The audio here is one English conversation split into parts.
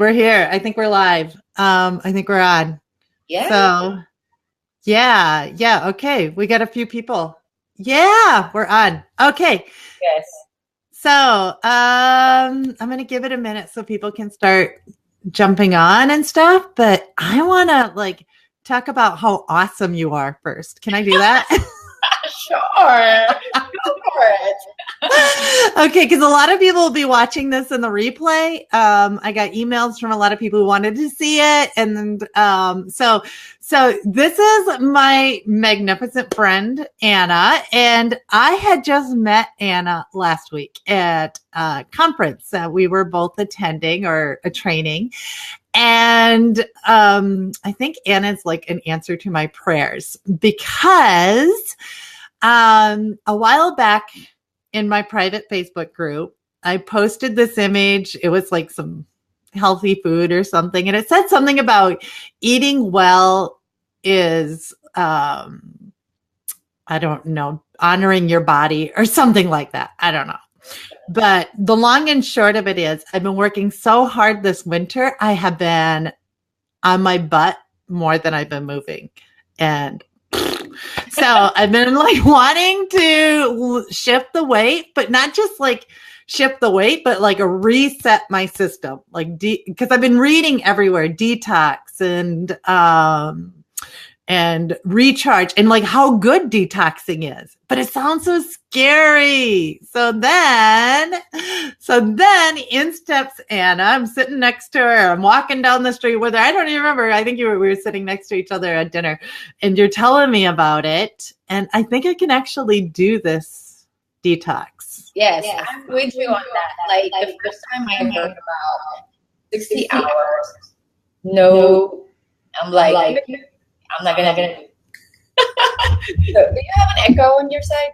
We're here. I think we're live. I think we're on. Yeah. So, yeah. Okay. We got a few people. Yeah, we're on. Okay. Yes. So, I'm going to give it a minute so people can start jumping on and stuff, but I want to talk about how awesome you are first. Can I do that? Sure. Go for it. Okay, because a lot of people will be watching this in the replay. I got emails from a lot of people who wanted to see it, and so this is my magnificent friend Anna, and I had just met Anna last week at a conference that we were both attending or a training. And I think Anna's like an answer to my prayers because a while back in my private Facebook group, I posted this image. It was like some healthy food or something. And it said something about eating well is, I don't know, honoring your body or something like that. I don't know. But the long and short of it is I've been working so hard this winter. I have been on my butt more than I've been moving. And so I've been wanting to shift the weight, but not just shift the weight, but reset my system, because I've been reading everywhere, detox and recharge and how good detoxing is, but it sounds so scary. So then in steps Anna. I'm sitting next to her. I'm walking down the street with her. I don't even remember. I think we were sitting next to each other at dinner, and you're telling me about it. And I think I can actually do this detox. Yes. I'm with you on that. The first time I heard about 60 hours, no, I'm not gonna do it. So, do you have an echo on your side?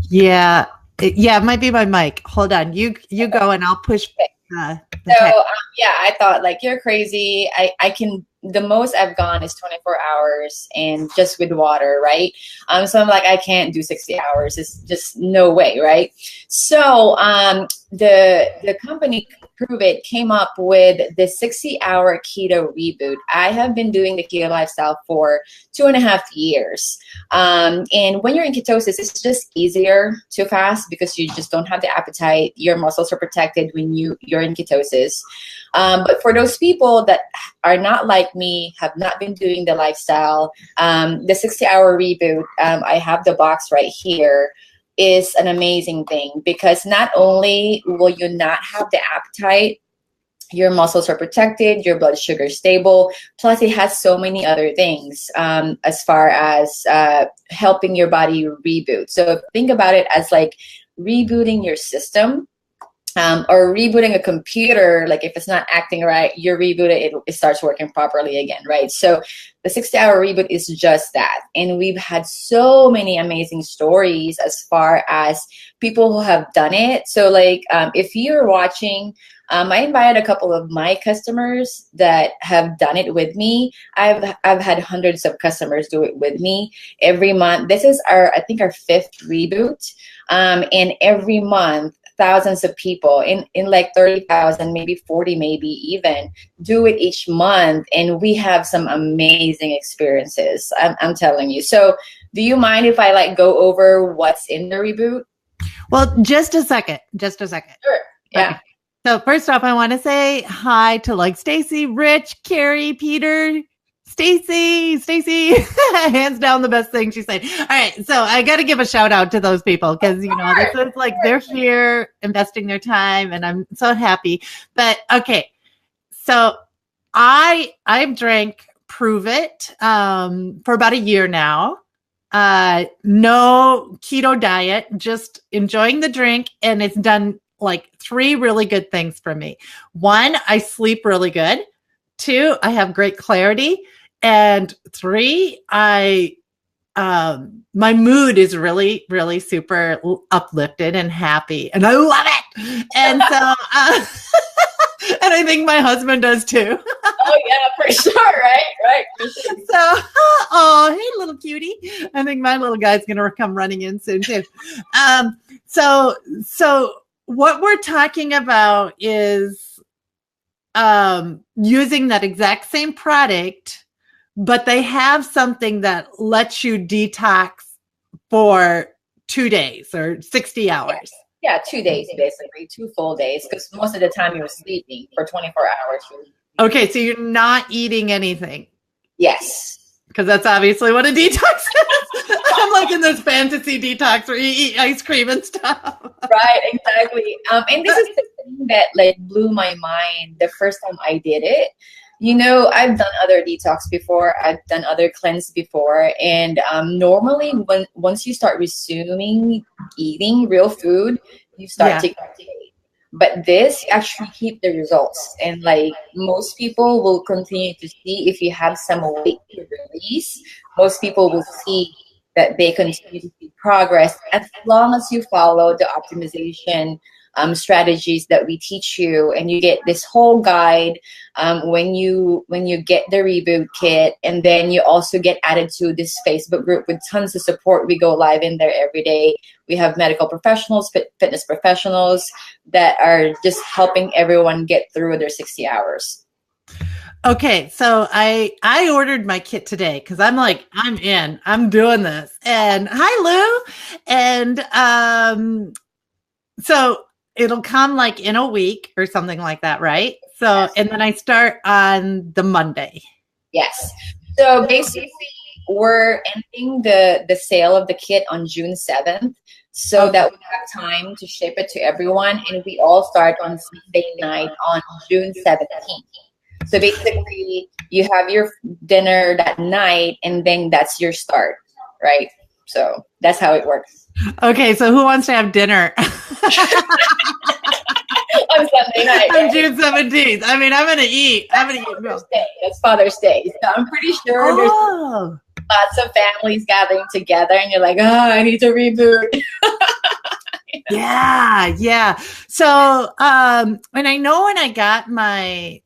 Yeah, it might be my mic. Hold on, you go and I'll push. I thought you're crazy. I can. The most I've gone is 24 hours and just with water, right? So I'm I can't do 60 hours. It's just no way, right? So the company Pruvit came up with the 60-hour keto reboot. I have been doing the keto lifestyle for 2.5 years. And when you're in ketosis, it's just easier to fast because you just don't have the appetite. Your muscles are protected when you're in ketosis. But for those people that are not like me, have not been doing the lifestyle, the 60-hour reboot, I have the box right here, is an amazing thing because not only will you not have the appetite, your muscles are protected, your blood sugar is stable, plus it has so many other things as far as helping your body reboot. So think about it as rebooting your system. Or rebooting a computer, if it's not acting right, you reboot it, it starts working properly again, right? So the 60-hour reboot is just that. And we've had so many amazing stories as far as people who have done it. So if you're watching, I invited a couple of my customers that have done it with me. I've had hundreds of customers do it with me every month. This is I think our 5th reboot. And every month, thousands of people in 30,000, maybe 40, maybe even do it each month. And we have some amazing experiences. I'm telling you. So do you mind if I go over what's in the reboot? Well, just a second. Sure. Yeah. Okay. So first off, I want to say hi to Stacy, Rich, Carrie, Peter, Stacy, hands down the best thing she said. All right. So I got to give a shout out to those people because, this is they're here investing their time and I'm so happy. But okay. So I've drank Pruvit for about a year now. No keto diet, just enjoying the drink. And it's done 3 really good things for me. 1, I sleep really good. 2, I have great clarity. And 3, my mood is really, really super uplifted and happy, and I love it. And so, and I think my husband does too. Oh yeah, for sure, right. For sure. So, oh, hey, little cutie. I think my little guy's gonna come running in soon too. So what we're talking about is using that exact same product, but they have something that lets you detox for 2 days or 60 hours. Yeah, 2 days, basically, 2 full days, because most of the time you're sleeping for 24 hours. Okay, so you're not eating anything. Yes. Because that's obviously what a detox is. I'm like in this fantasy detox where you eat ice cream and stuff. Right, exactly. And this is the thing that like blew my mind the first time I did it. You know, I've done other detox before. I've done other cleanse before, and normally, once you start resuming eating real food, you start to gain weight. But this, you actually keep the results, and like most people will continue to see if you have some weight to release. Most people will see that they continue to see progress as long as you follow the optimization strategies that we teach you, and you get this whole guide when you get the reboot kit, and then you also get added to this Facebook group with tons of support. We go live in there every day. We have medical professionals, fitness professionals that are just helping everyone get through their 60 hours. Okay, so I ordered my kit today because I'm like, I'm doing this. And hi Lou. And so it'll come like in a week or something like that, right? So, yes. And then I start on the Monday. Yes. So basically, we're ending the sale of the kit on June 7th, so that we have time to ship it to everyone, and we all start on Sunday night on June 17th. So basically, you have your dinner that night, and then that's your start, right? So that's how it works. Okay, so who wants to have dinner? On Sunday night. On June 17th. I mean, I'm going to eat. Father's Day. That's Father's Day. So I'm pretty sure there's lots of families gathering together, and you're like, I need to reboot. Yeah. So, and I know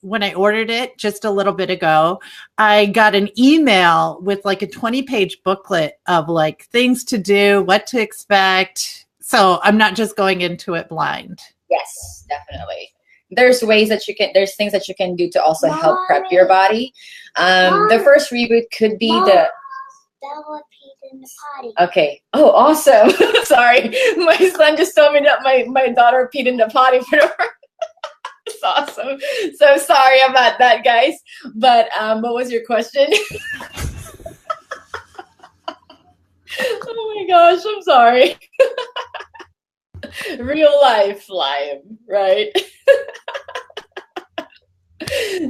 when I ordered it just a little bit ago, I got an email with like a 20-page booklet of like things to do, what to expect. So I'm not just going into it blind. Yes, definitely. There's things that you can do to also help prep your body. The first reboot could be Bella peed in the potty. Okay. Oh, awesome. Sorry. My son just told me that my daughter peed in the potty for the first. It's awesome. So sorry about that, guys. But what was your question? Oh my gosh, I'm sorry. Real life live, right?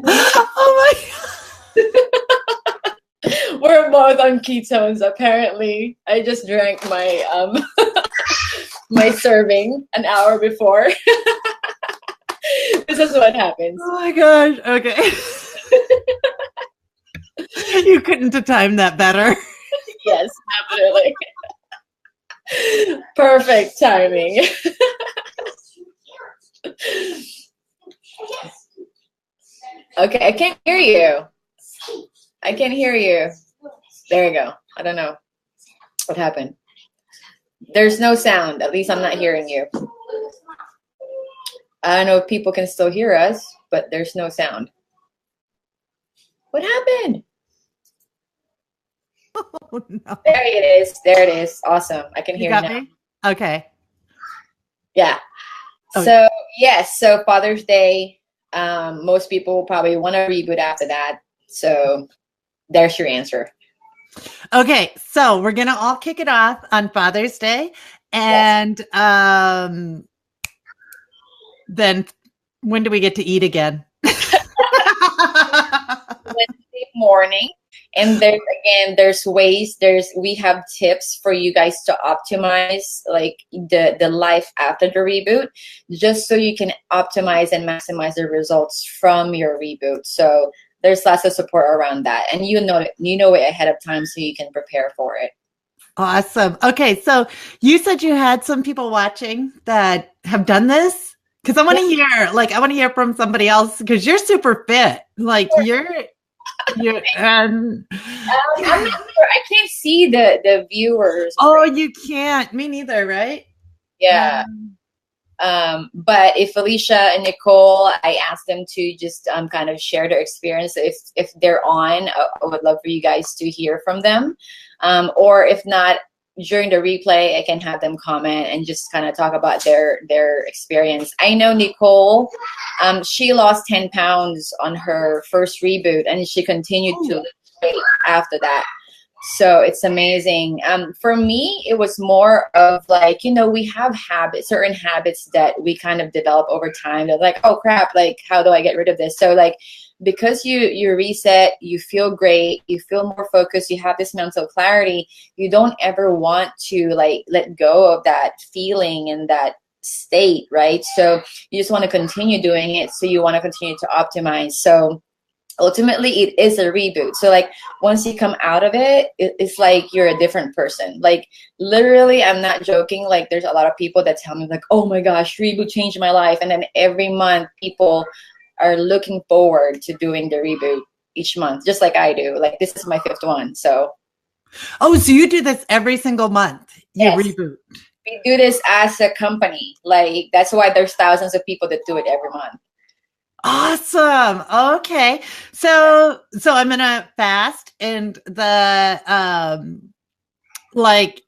Oh my God. We're both on ketones, apparently. I just drank my my serving an hour before. This is what happens. Oh my gosh. Okay. You couldn't have timed that better. Yes, definitely. Perfect timing. Okay, I can't hear you. I can't hear you. There you go. I don't know what happened. There's no sound. At least I'm not hearing you. I don't know if people can still hear us, but there's no sound. What happened? Oh, no. There it is. There it is. Awesome. I can hear you now. Me? Okay. Yeah. Okay. So, yes. So Father's Day, most people will probably want to reboot after that. So there's your answer. Okay. So we're going to all kick it off on Father's Day. And then when do we get to eat again? Wednesday morning. And there's ways, we have tips for you guys to optimize like the life after the reboot, just so you can optimize and maximize the results from your reboot. So there's lots of support around that, and you know it ahead of time so you can prepare for it. Awesome. Okay, so you said you had some people watching that have done this, because I want to hear from somebody else, because you're super fit. Like you're and I'm not sure. I can't see the viewers. Oh, you can't. Me neither, right? Yeah. But if Felicia and Nicole, I asked them to just kind of share their experience. If they're on, I would love for you guys to hear from them. Or if not, during the replay, I can have them comment and just kind of talk about their experience. I know Nicole, she lost 10 pounds on her first reboot, and she continued to lose weight after that. So it's amazing. For me, it was more of like, you know, we have certain habits that we kind of develop over time. They're like, oh crap, like how do I get rid of this? So like, because you reset, you feel great, you feel more focused, you have this mental clarity, you don't ever want to like let go of that feeling and that state, right? So you just want to continue doing it. So you want to continue to optimize. So ultimately it is a reboot. So like once you come out of it, it's like you're a different person. Like literally, I'm not joking. Like there's a lot of people that tell me like, oh my gosh, reboot changed my life. And then every month people are looking forward to doing the reboot each month, just like I do. Like this is my 5th one. So so you do this every single month? You yes. Reboot. We do this as a company. Like that's why there's thousands of people that do it every month. Awesome. Okay. So I'm going to fast, and the, like,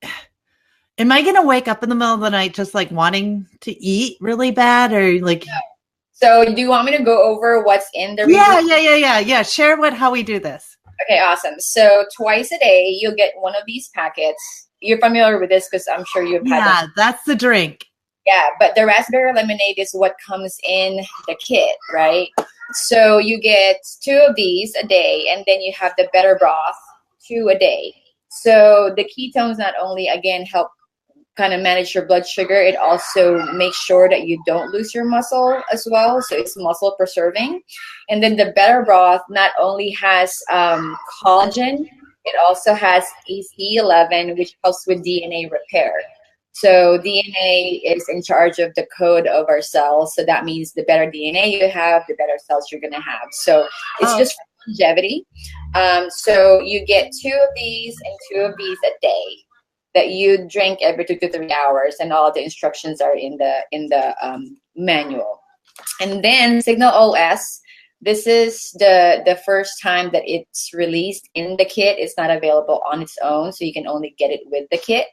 am I going to wake up in the middle of the night just like wanting to eat really bad, or like? So do you want me to go over what's in the reboot? Yeah. Share how we do this. Okay, awesome. So twice a day, you'll get one of these packets. You're familiar with this because I'm sure you've had this. Yeah, that's the drink. Yeah, but the raspberry lemonade is what comes in the kit, right? So you get 2 of these a day, and then you have the better broth 2 a day. So the ketones not only, again, help kind of manage your blood sugar, it also makes sure that you don't lose your muscle as well. So it's muscle preserving. And then the better broth not only has collagen, it also has AC11, which helps with DNA repair. So DNA is in charge of the code of our cells. So that means the better DNA you have, the better cells you're going to have. So it's just for longevity. So you get 2 of these and 2 of these a day that you drink every 2 to 3 hours, and all the instructions are in the manual. And then Signal OS. This is the first time that it's released in the kit. It's not available on its own, so you can only get it with the kit.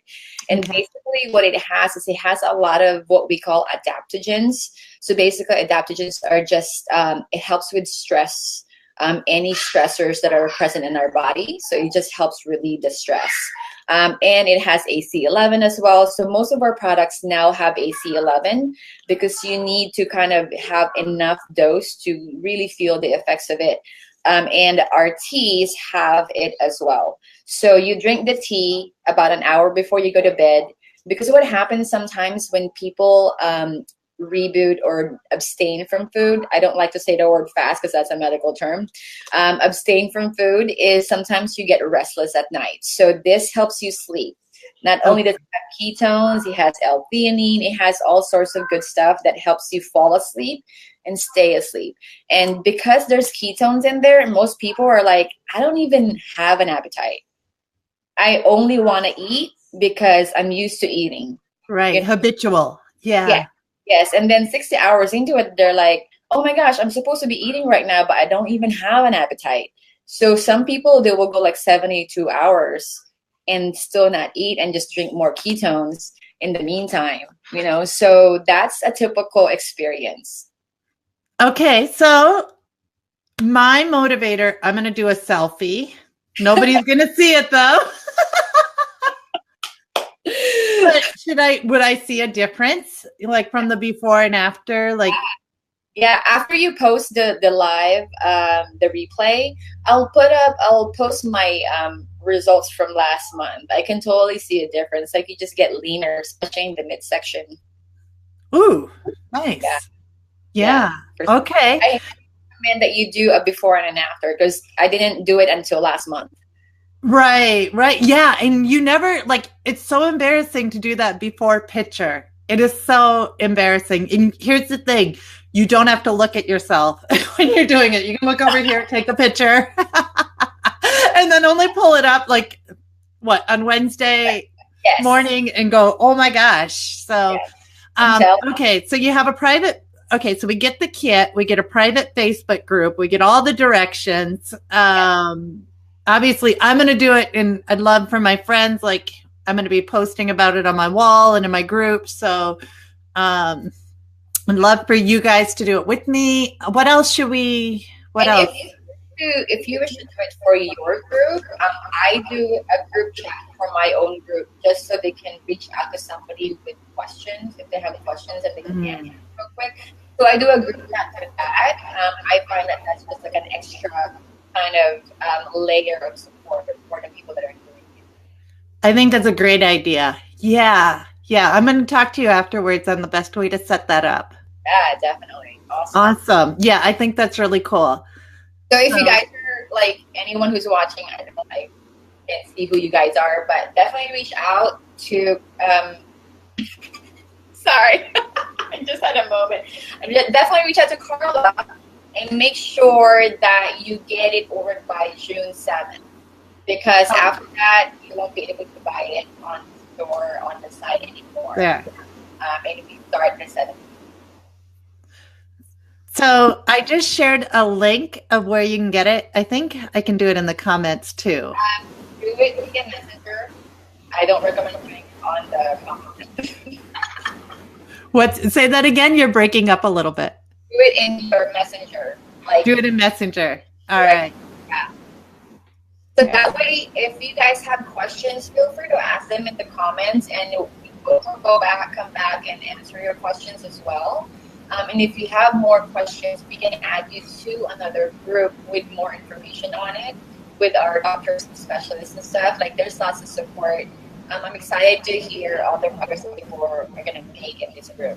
And basically what it has is it has a lot of what we call adaptogens. So basically adaptogens are just, it helps with stress, any stressors that are present in our body. So it just helps relieve the stress. And it has AC11 as well. So most of our products now have AC11 because you need to kind of have enough dose to really feel the effects of it. And our teas have it as well. So you drink the tea about an hour before you go to bed, because what happens sometimes when people reboot or abstain from food, I don't like to say the word fast because that's a medical term. Abstain from food is sometimes you get restless at night. So this helps you sleep. Not only does it have ketones, it has L-theanine, it has all sorts of good stuff that helps you fall asleep and stay asleep. And because there's ketones in there, most people are like, I don't even have an appetite. I only want to eat because I'm used to eating. Right. You know? Habitual. Yeah. Yes. And then 60 hours into it, they're like, oh my gosh, I'm supposed to be eating right now, but I don't even have an appetite. So some people, they will go like 72 hours and still not eat and just drink more ketones in the meantime, you know? So that's a typical experience. Okay. So my motivator, I'm going to do a selfie. Nobody's going to see it though. But would I see a difference like from the before and after? Like, yeah, after you post the live, the replay, I'll post my results from last month. I can totally see a difference. Like you just get leaner, especially in the midsection. Ooh, nice. Yeah. Okay. I recommend that you do a before and an after because I didn't do it until last month. Right. Yeah. And you never it's so embarrassing to do that before picture. It is so embarrassing. And here's the thing. You don't have to look at yourself when you're doing it. You can look over here, take a picture, and then only pull it up on Wednesday morning and go, oh my gosh. So, Okay, so you have a private. Okay, so we get the kit, we get a private Facebook group, we get all the directions. Obviously, I'm going to do it, and I'd love for my friends, like I'm going to be posting about it on my wall and in my group. So I'd love for you guys to do it with me. What else should we? What else? If you wish to do it for your group, I do a group chat for my own group just so they can reach out to somebody with questions if they have questions that they can answer real quick. So I do a group chat for that. I find that that's just like an extra kind of layer of support for the people that are doing it. I think that's a great idea. Yeah. I'm going to talk to you afterwards on the best way to set that up. Yeah, definitely. Awesome. Yeah, I think that's really cool. So if you guys are like anyone who's watching, I don't know, I can't see who you guys are, but definitely reach out to. Sorry, I just had a moment. Definitely reach out to Carla and make sure that you get it ordered by June 7th, because after that you won't be able to buy it on the store on the site anymore. Yeah. And if you start the 7th. So I just shared a link of where you can get it. I think I can do it in the comments too. Do it via Messenger. I don't recommend doing it on the comments. Say that again? You're breaking up a little bit. Do it in your Messenger. Do it in Messenger. All right. Yeah. So that way, if you guys have questions, feel free to ask them in the comments, and we will come back and answer your questions as well. And if you have more questions, we can add you to another group with more information on it, with our doctors and specialists and stuff. Like, there's lots of support. I'm excited to hear all the progress that people are going to make in this group.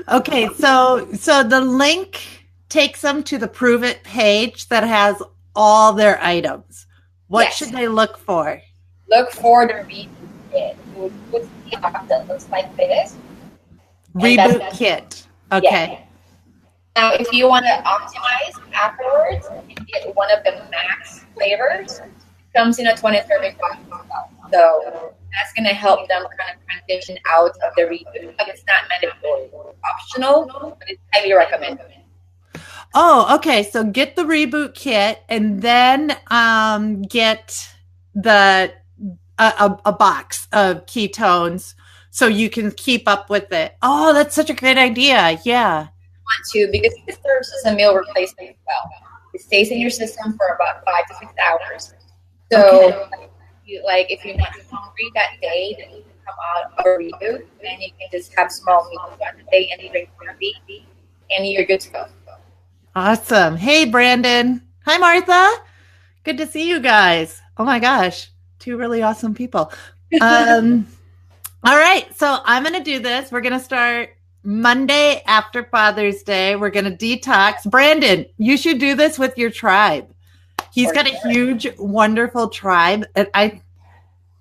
Okay, so the link takes them to the Pruvit page that has all their items. What should they look for? Look for the Reboot Kit. You would see a box that looks like this. Reboot Kit. Okay. Yeah. Now, if you want to optimize afterwards, you get one of the max flavors. It comes in a 20-serving box. So that's going to help them kind of transition out of the reboot. But it's not mandatory. Optional, but it's highly recommended. Oh, okay. So get the Reboot Kit and then get a box of ketones so you can keep up with it. Oh, that's such a great idea. Yeah. Want to, because it serves as a meal replacement as well. It stays in your system for about 5 to 6 hours. So, if you're not hungry that day, then you can come out of a reboot, and you can just have small meals throughout the day and drink coffee, and you're good to go. Awesome. Hey, Brandon. Hi, Martha. Good to see you guys. Oh my gosh, 2 really awesome people. All right, so I'm going to do this. We're going to start Monday after Father's Day. We're going to detox. Brandon, you should do this with your tribe. He's got a huge, wonderful tribe. And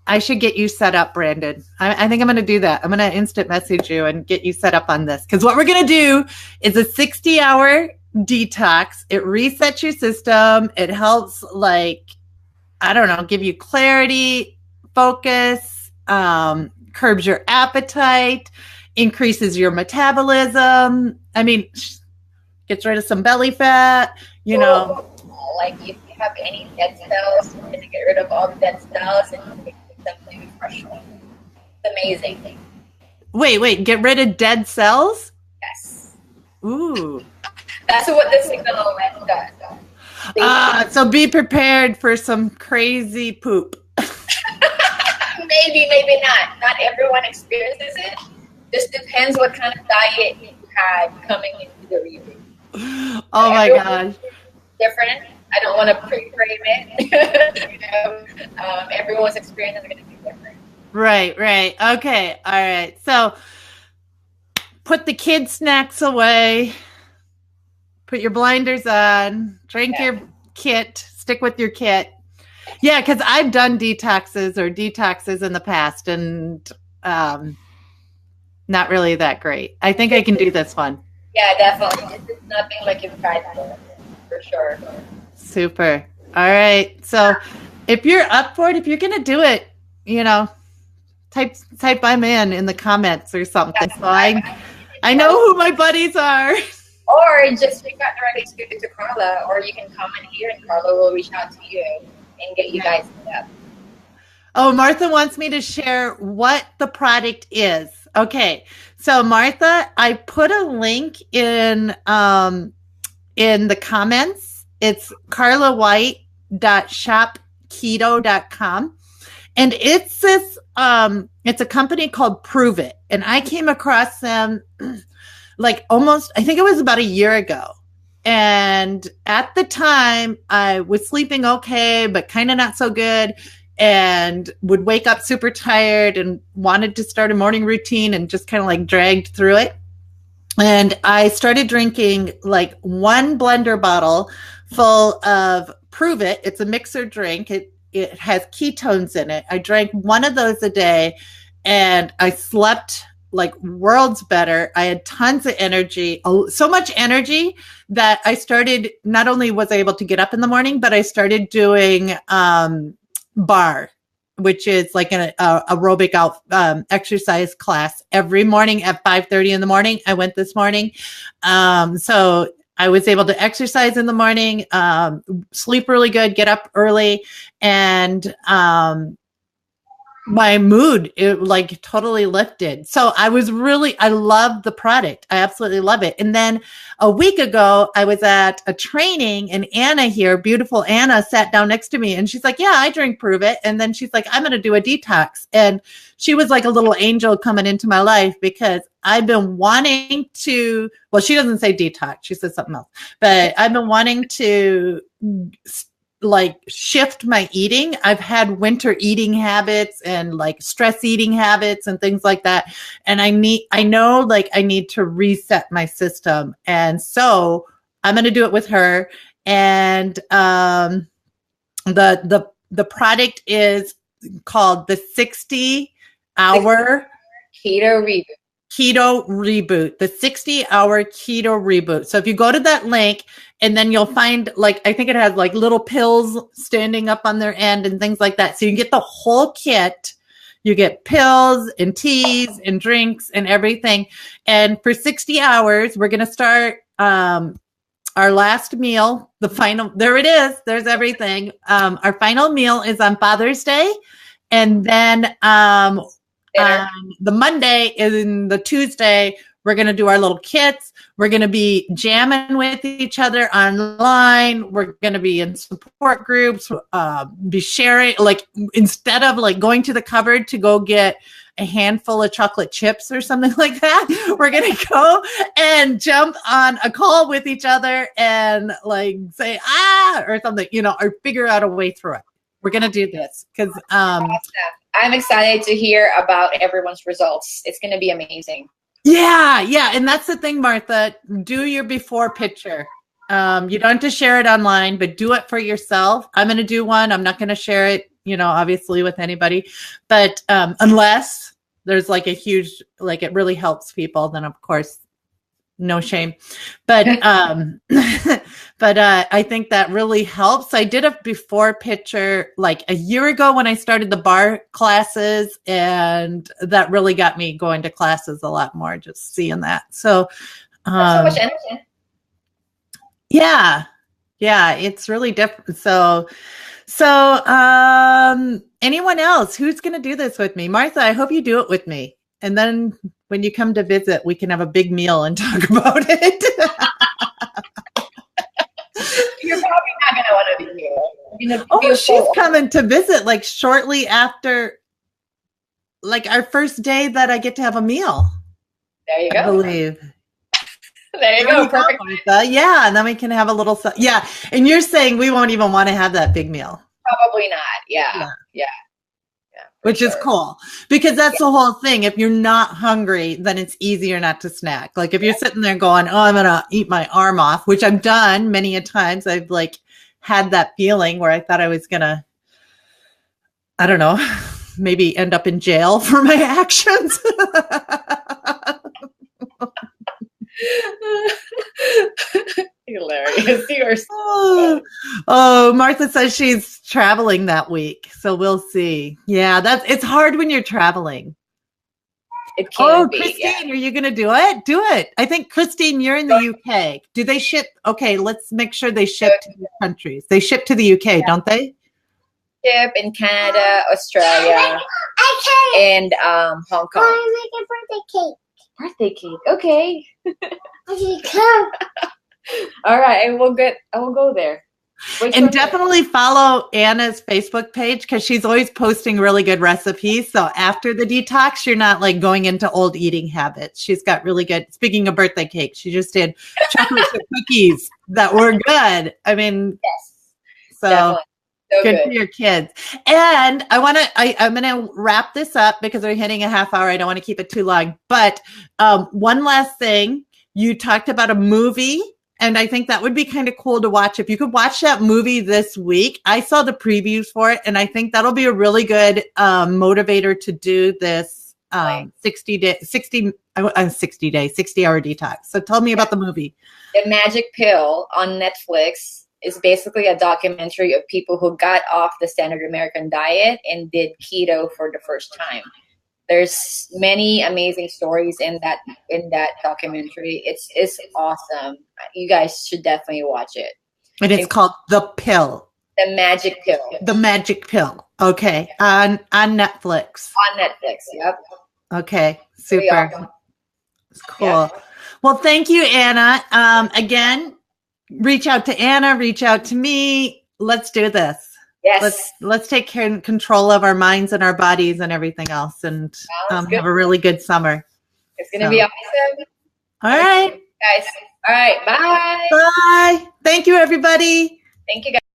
I should get you set up, Brandon. I think I'm going to do that. I'm going to instant message you and get you set up on this. Because what we're going to do is a 60-hour detox. It resets your system. It helps, give you clarity, focus, curbs your appetite, increases your metabolism. I mean, gets rid of some belly fat, Like if you have any dead cells, you're going to get rid of all the dead cells and make something fresh. It's amazing. Wait, get rid of dead cells? Yes. Ooh. That's what the signal does. So be prepared for some crazy poop. Maybe not. Not everyone experiences it. Just depends what kind of diet you had coming into the reboot. Oh my gosh. Different. I don't want to pre-frame it. Everyone's experience is going to be different. Right. Okay. All right. So put the kids' snacks away. Put your blinders on. Drink your kit. Stick with your kit. Yeah, because I've done detoxes in the past, and not really that great. I think I can do this one. Yeah, definitely. This is nothing like you've tried before, for sure. Super. All right. So if you're up for it, if you're going to do it, type I'm in the comments or something. So I know who my buddies are. Or just reach out directly to Carla, or you can comment here and Carla will reach out to you and get you guys set up. Oh, Martha wants me to share what the product is. Okay. So Martha, I put a link in the comments. It's carlawhite.shopketo.com. And it's this, it's a company called Pruvit. And I came across them like almost, I think it was about a year ago. And at the time I was sleeping okay, but kind of not so good, and would wake up super tired and wanted to start a morning routine and just kind of like dragged through it. And I started drinking like one blender bottle full of Pruvit. It's a mixer drink. It has ketones in it. I drank one of those a day and I slept like worlds better. I had tons of energy, so much energy that I started, not only was I able to get up in the morning, but I started doing bar, which is like an aerobic exercise class every morning at 5:30 in the morning. I went this morning. So I was able to exercise in the morning, sleep really good, get up early, and my mood, it like totally lifted. So I love the product. I absolutely love it. And then a week ago, I was at a training and Anna here, beautiful Anna, sat down next to me and she's like, yeah, I drink Pruvit. And then she's like, I'm going to do a detox. And she was like a little angel coming into my life because I've been wanting to, well, she doesn't say detox. She says something else, but I've been wanting to like shift my eating. I've had winter eating habits and like stress eating habits and things like that. And I need to reset my system. And so I'm going to do it with her. And the product is called the 60-hour Keto Reboot, the 60-hour Keto Reboot. So if you go to that link and then you'll find like, I think it has like little pills standing up on their end and things like that. So you can get the whole kit. You get pills and teas and drinks and everything. And for 60 hours, we're going to start our last meal, the final, there it is. There's everything. Our final meal is on Father's Day. And then the Monday and the Tuesday, we're going to do our little kits. We're going to be jamming with each other online. We're going to be in support groups, be sharing, like instead of like going to the cupboard to go get a handful of chocolate chips or something like that, we're going to go and jump on a call with each other and like say, or something, or figure out a way through it. We're going to do this because, I'm excited to hear about everyone's results. It's going to be amazing. Yeah. And that's the thing, Martha, do your before picture. You don't have to share it online, but do it for yourself. I'm going to do one. I'm not going to share it, obviously with anybody, but unless there's like a huge, like it really helps people, then of course, no shame. But, but I think that really helps. I did a before picture like a year ago when I started the bar classes, and that really got me going to classes a lot more, just seeing that. So, so much energy. Yeah, it's really different. So, anyone else who's going to do this with me? Martha, I hope you do it with me. And then when you come to visit, we can have a big meal and talk about it. You're probably not going to want to be here. Oh, she's coming to visit like shortly after like our first day that I get to have a meal. There you go. I believe. There you go. Perfect. Yeah. And then we can have a little, yeah. And you're saying we won't even want to have that big meal. Probably not. Yeah. Which is cool because that's the whole thing. If you're not hungry, then it's easier not to snack. Like if you're sitting there going, oh, I'm going to eat my arm off, which I've done many a times. I've like had that feeling where I thought I was going to, I don't know, maybe end up in jail for my actions. Hilarious. You are so Oh, Martha says she's traveling that week, so we'll see. Yeah, it's hard when you're traveling. It can be. Christine, are you going to do it? Do it. I think, Christine, you're in the UK. Do they ship? Okay, let's make sure they ship to these countries. They ship to the UK, don't they? Ship in Canada, Australia, and Hong Kong. I make a birthday cake. Birthday cake. Okay. Okay, come. All right. I will go there. And definitely follow Anna's Facebook page because she's always posting really good recipes. So after the detox, you're not like going into old eating habits. She's got really good, speaking of birthday cake, she just did chocolate chip cookies that were good. I mean, yes. So good for your kids. And I'm going to wrap this up because we're hitting a half hour. I don't want to keep it too long. But one last thing, you talked about a movie. And I think that would be kind of cool to watch. If you could watch that movie this week, I saw the previews for it, and I think that'll be a really good motivator to do this 60-hour detox. So tell me about the movie. The Magic Pill on Netflix is basically a documentary of people who got off the standard American diet and did keto for the first time. There's many amazing stories in that documentary. It's awesome. You guys should definitely watch it. And it's called The Pill. The Magic Pill. The Magic Pill. Okay. On Netflix. On Netflix. Yep. Okay. Super. It's cool. Yeah. Well, thank you, Anna. Again, reach out to Anna, reach out to me. Let's do this. Yes. Let's take control of our minds and our bodies and everything else, and have a really good summer. It's going to be awesome. All right, guys. All right. Bye. Bye. Thank you, everybody. Thank you, guys.